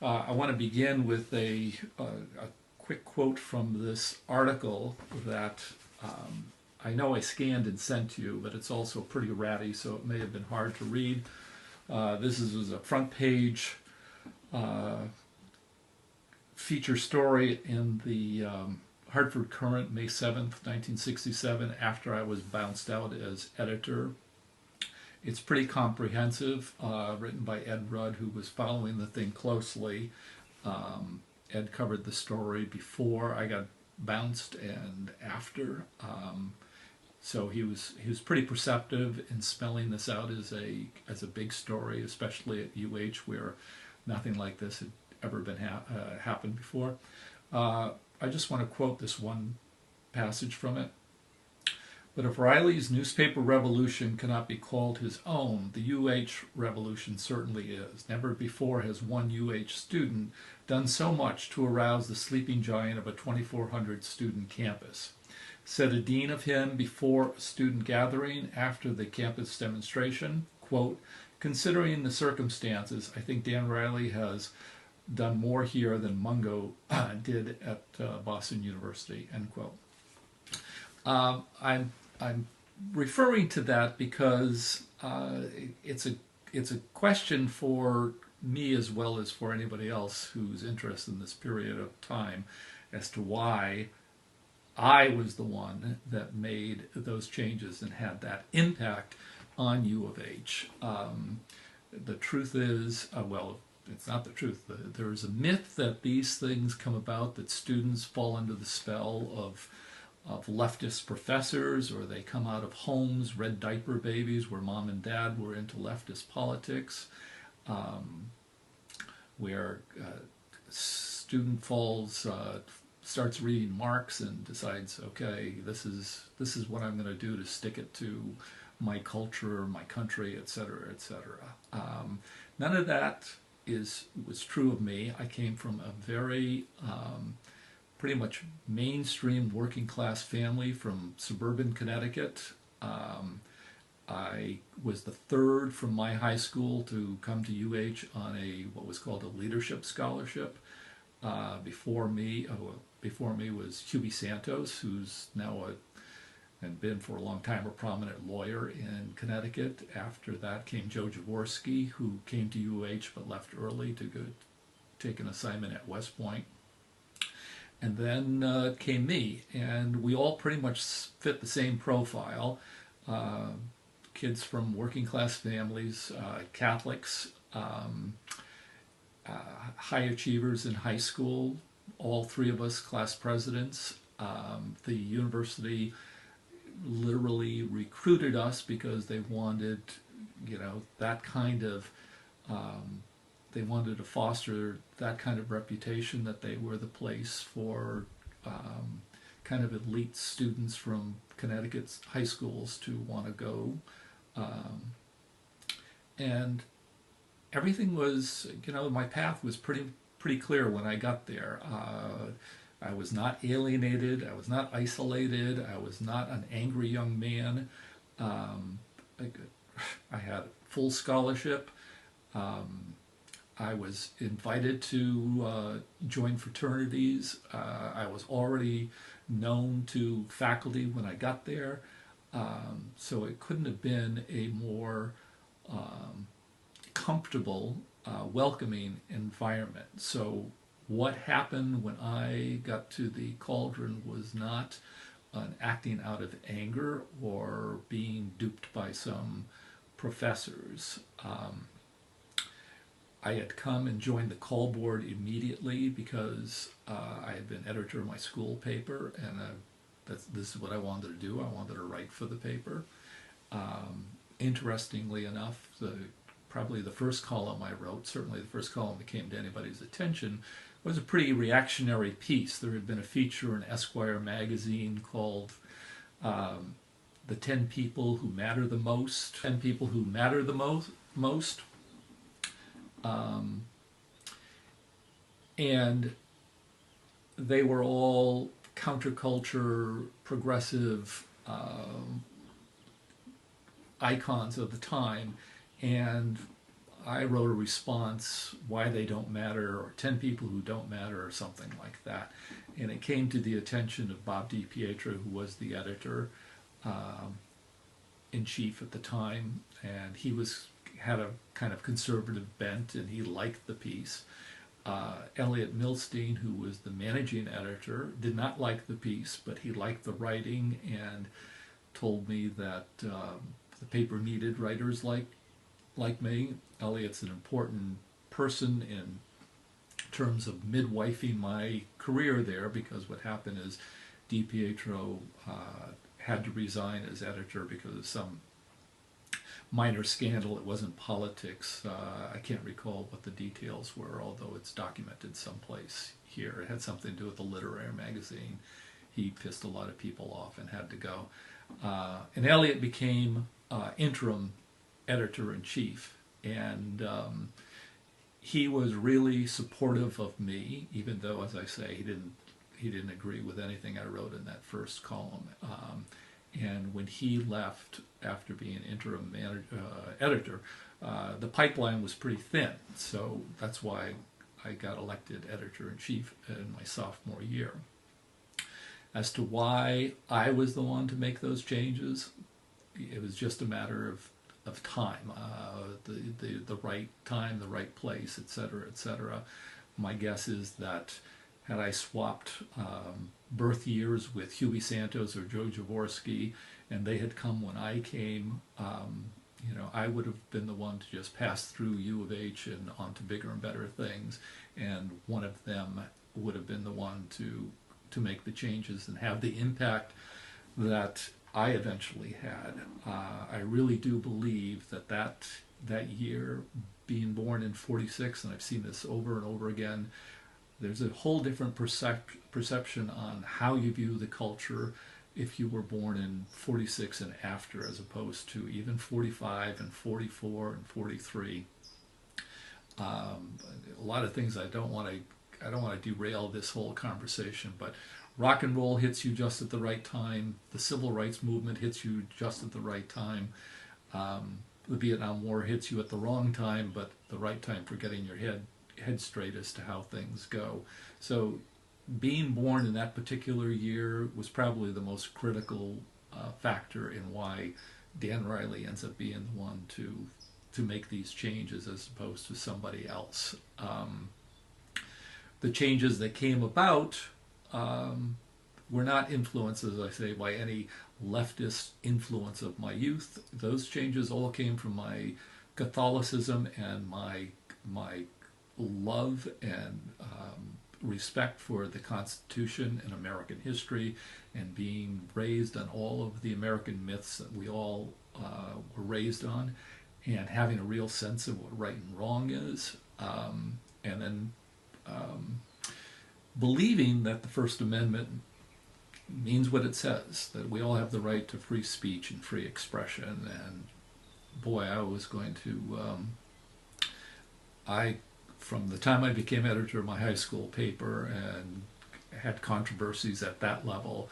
I want to begin with a quick quote from this article that I know I scanned and sent to you, but it's also pretty ratty, so it may have been hard to read. This is a front page uh, feature story in the Hartford Courant, May 7th, 1967, after I was bounced out as editor. It's pretty comprehensive, written by Ed Rudd, who was following the thing closely. Ed covered the story before I got bounced and after. So he was pretty perceptive in spelling this out as a big story, especially at UH where nothing like this had ever been happened before. I just want to quote this one passage from it. But if Riley's newspaper revolution cannot be called his own, the UH revolution certainly is. Never before has one UH student done so much to arouse the sleeping giant of a 2,400 student campus. Said a dean of him before a student gathering after the campus demonstration, quote, considering the circumstances, I think Dan Riley has done more here than Mungo did at Boston University, end quote. I'm referring to that because it's a question for me as well as for anybody else who's interested in this period of time as to why I was the one that made those changes and had that impact on U of H. The truth is, well, it's not the truth. There is a myth that these things come about, that students fall under the spell of leftist professors, or they come out of homes, red diaper babies, where mom and dad were into leftist politics, where student starts reading Marx and decides, okay, this is what I'm going to do to stick it to my culture, my country, etc., etc. None of that was true of me. I came from a very pretty much mainstream working class family from suburban Connecticut. I was the third from my high school to come to UH on what was called a leadership scholarship. Before me was Hubie Santos, who's now and been for a long time a prominent lawyer in Connecticut. After that came Joe Jaworski, who came to UH but left early to go take an assignment at West Point. And then came me, and we all pretty much fit the same profile. Kids from working class families, Catholics, high achievers in high school, all three of us class presidents. The university literally recruited us because they wanted, that kind of they wanted to foster that kind of reputation, that they were the place for kind of elite students from Connecticut's high schools to want to go. And everything was, my path was pretty clear when I got there. I was not alienated. I was not isolated. I was not an angry young man. I had full scholarship. I was invited to join fraternities. I was already known to faculty when I got there. So it couldn't have been a more comfortable, welcoming environment. So what happened when I got to the Cauldron was not an acting out of anger or being duped by some professors. I had come and joined the call board immediately because I had been editor of my school paper, and this is what I wanted to do. I wanted to write for the paper. Interestingly enough, probably the first column I wrote, certainly the first column that came to anybody's attention, was a pretty reactionary piece. There had been a feature in Esquire magazine called The 10 People Who Matter the Most. 10 People Who Matter the Most. And they were all counterculture, progressive icons of the time. And I wrote a response, why they don't matter, or 10 people who don't matter, or something like that. And it came to the attention of Bob DiPietro, who was the editor in chief at the time, and he had a kind of conservative bent, and he liked the piece. Elliot Milstein, who was the managing editor, did not like the piece, but he liked the writing and told me that the paper needed writers like me. Elliot's an important person in terms of midwifing my career there, because what happened is DiPietro had to resign as editor because of some minor scandal. It wasn't politics. I can't recall what the details were, although it's documented someplace here. It had something to do with the literary magazine. He pissed a lot of people off and had to go. And Elliot became interim editor-in-chief, and he was really supportive of me, even though, as I say, he didn't agree with anything I wrote in that first column. And when he left after being interim editor, the pipeline was pretty thin. So that's why I got elected editor-in-chief in my sophomore year. As to why I was the one to make those changes, it was just a matter of time, the right time, the right place, etc., etc. My guess is that had I swapped birth years with Huey Santos or Joe Jaworski, and they had come when I came, I would have been the one to just pass through U of H and on to bigger and better things, and one of them would have been the one to make the changes and have the impact that I eventually had. I really do believe that year, being born in '46, and I've seen this over and over again, there's a whole different perception on how you view the culture if you were born in '46 and after, as opposed to even '45 and '44 and '43. A lot of things I don't want to derail this whole conversation, but rock and roll hits you just at the right time. The civil rights movement hits you just at the right time. The Vietnam War hits you at the wrong time, but the right time for getting your head straight as to how things go. So being born in that particular year was probably the most critical factor in why Dan Riley ends up being the one to make these changes as opposed to somebody else. The changes that came about were not influenced, as I say, by any leftist influence of my youth. Those changes all came from my Catholicism and my love and respect for the Constitution and American history, and being raised on all of the American myths that we all were raised on, and having a real sense of what right and wrong is, and then believing that the First Amendment means what it says, that we all have the right to free speech and free expression. And boy, I was going to, from the time I became editor of my high school paper and had controversies at that level,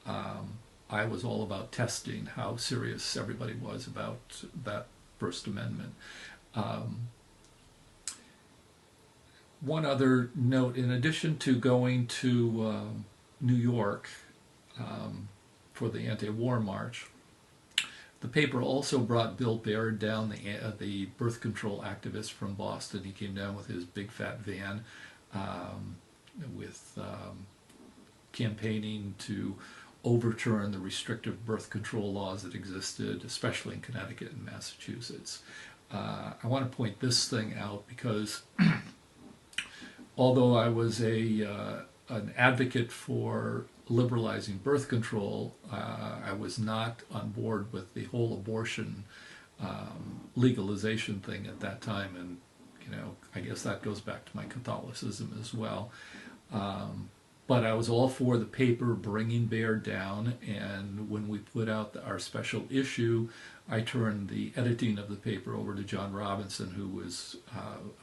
I was all about testing how serious everybody was about that First Amendment. One other note, in addition to going to New York for the anti-war march, the paper also brought Bill Baird down, the birth control activist from Boston. He came down with his big fat van with campaigning to overturn the restrictive birth control laws that existed, especially in Connecticut and Massachusetts. I want to point this thing out because although I was an advocate for liberalizing birth control, I was not on board with the whole abortion legalization thing at that time, and I guess that goes back to my Catholicism as well. But I was all for the paper bringing Baird down, and when we put out our special issue, I turned the editing of the paper over to John Robinson,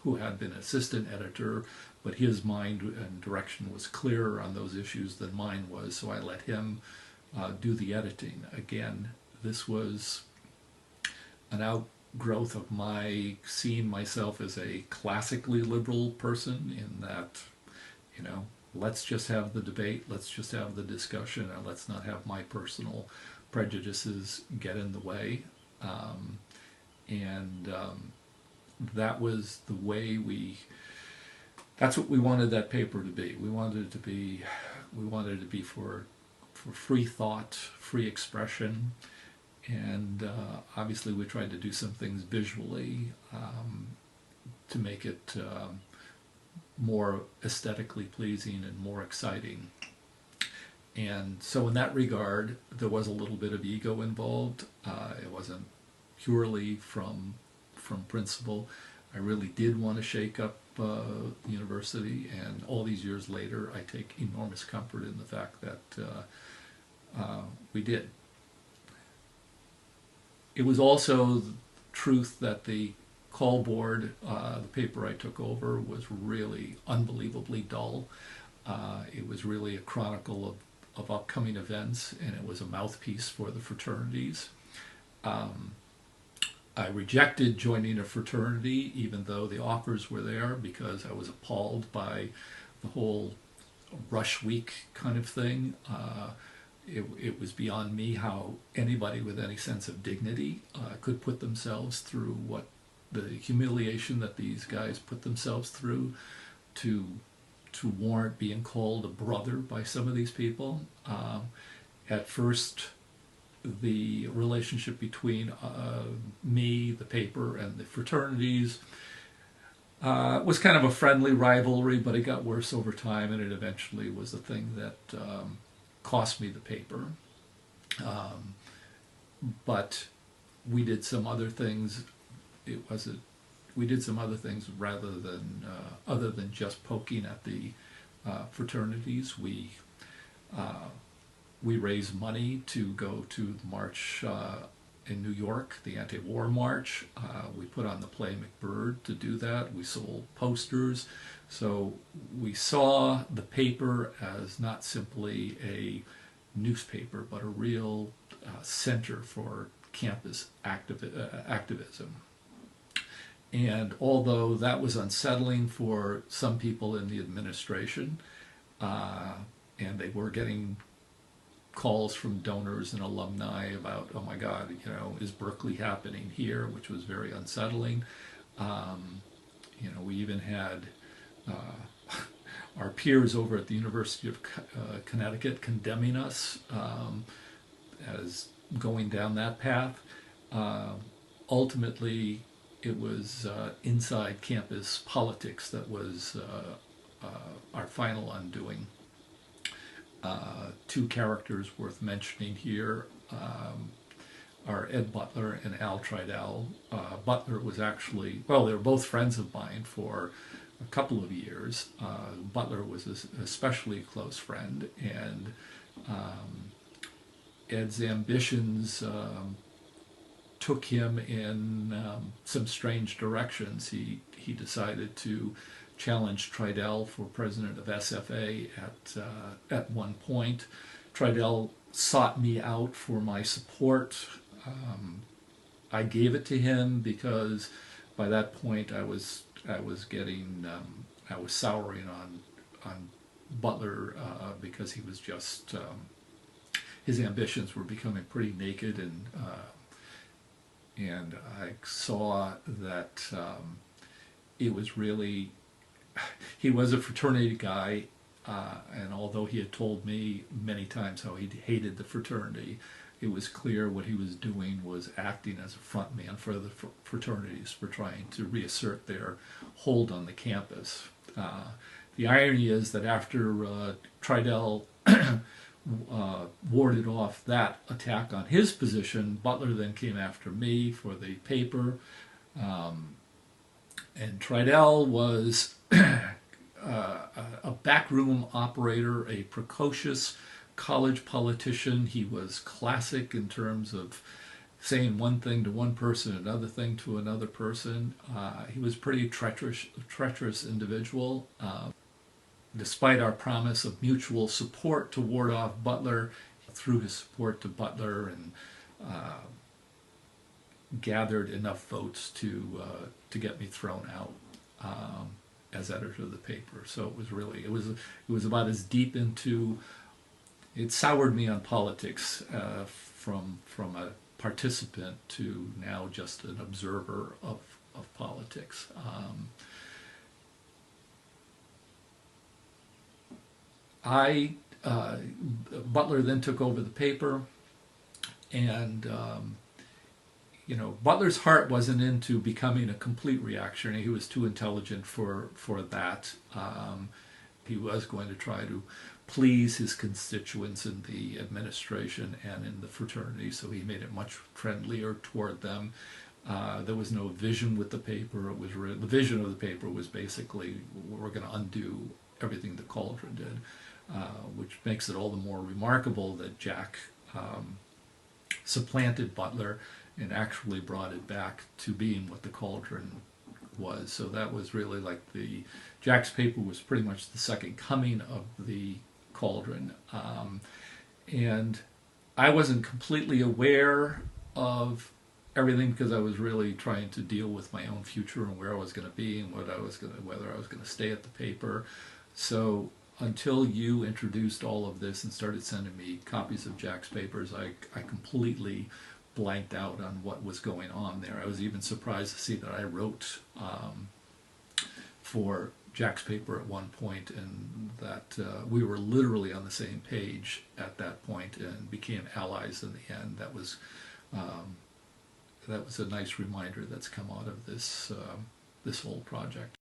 who had been assistant editor, but his mind and direction was clearer on those issues than mine was, so I let him do the editing. Again, this was an growth of my seeing myself as a classically liberal person, in that, you know, let's just have the debate, let's just have the discussion, and let's not have my personal prejudices get in the way. Um, and that was the way that's what we wanted that paper to be. We wanted it to be for free thought, free expression, and obviously we tried to do some things visually to make it more aesthetically pleasing and more exciting. And so in that regard, there was a little bit of ego involved. It wasn't purely from principle. I really did want to shake up the university, and all these years later, I take enormous comfort in the fact that we did. It was also the truth that the call board, the paper I took over, was really unbelievably dull. It was really a chronicle of upcoming events, and it was a mouthpiece for the fraternities. I rejected joining a fraternity, even though the offers were there, because I was appalled by the whole rush week kind of thing. It was beyond me how anybody with any sense of dignity could put themselves through what the humiliation that these guys put themselves through to warrant being called a brother by some of these people. At first, the relationship between me, the paper, and the fraternities was kind of a friendly rivalry, but it got worse over time, and it eventually was the thing that cost me the paper. But we did some other things. We did some other things rather than other than just poking at the fraternities. We raised money to go to the march in New York, the anti-war march. We put on the play McBird to do that. We sold posters. So we saw the paper as not simply a newspaper, but a real center for campus activism. And although that was unsettling for some people in the administration, and they were getting calls from donors and alumni about, oh my God, you know, is Berkeley happening here, which was very unsettling. You know, we even had our peers over at the University of Connecticut condemning us as going down that path. Ultimately, it was inside campus politics that was our final undoing. Two characters worth mentioning here are Ed Butler and Al Tridell. Butler was actually, well, they were both friends of mine for a couple of years. Butler was an especially close friend, and Ed's ambitions took him in some strange directions. He decided to challenge Tridell for president of SFA at one point. Tridell sought me out for my support. I gave it to him because by that point I was souring on Butler because he was just his ambitions were becoming pretty naked, and I saw that it was really, he was a fraternity guy, and although he had told me many times how he hated the fraternity, it was clear what he was doing was acting as a front man for the fraternities, for trying to reassert their hold on the campus. The irony is that after Tridell warded off that attack on his position, Butler then came after me for the paper. And Tridell was a backroom operator, a precocious college politician. He was classic in terms of saying one thing to one person, another thing to another person. He was a pretty treacherous individual. Despite our promise of mutual support to ward off Butler, through his support to Butler and gathered enough votes to get me thrown out as editor of the paper. So it was really it was about as deep into it soured me on politics from a participant to now just an observer of politics. I Butler then took over the paper, and Butler's heart wasn't into becoming a complete reactionary. He was too intelligent for that. He was going to try to please his constituents in the administration and in the fraternity, so he made it much friendlier toward them. There was no vision with the paper. It was the vision of the paper was basically we're going to undo everything that Cauldron did, which makes it all the more remarkable that Jack supplanted Butler and actually brought it back to being what the Cauldron was. So that was really like Jack's paper was pretty much the second coming of the Cauldron. And I wasn't completely aware of everything because I was really trying to deal with my own future and where I was going to be and whether I was going to stay at the paper. So until you introduced all of this and started sending me copies of Jack's papers, I completely blanked out on what was going on there. I was even surprised to see that I wrote for Jack's paper at one point, and that we were literally on the same page at that point and became allies in the end. That was a nice reminder that's come out of this whole project.